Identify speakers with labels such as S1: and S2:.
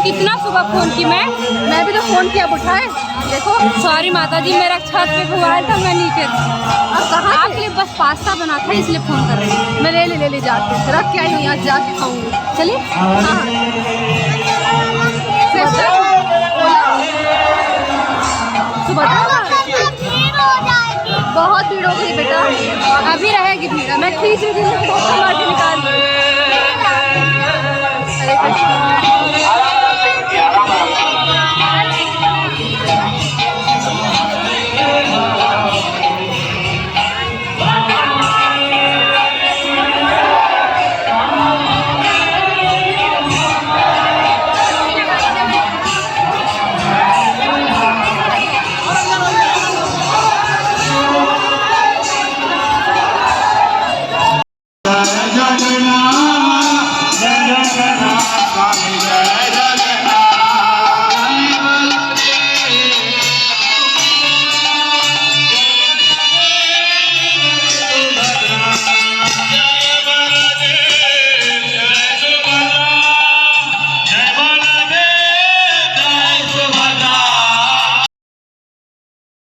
S1: कितना सुबह फोन की मैं भी तो फोन किया अब उठाए। देखो सॉरी माता जी, मेरा छत पे मोबाइल था, मैं नीचे थी। अब कहाँ आपके लिए बस पास्ता बना था इसलिए फोन कर रही हूँ। मैं ले जाके रख के आई हूँ, यहाँ जाके खाऊंगी। चलिए सुबह बहुत भीड़ हो गई बेटा, अभी रहेगी भीड़। मैं खींच रही थी, निकाल दी।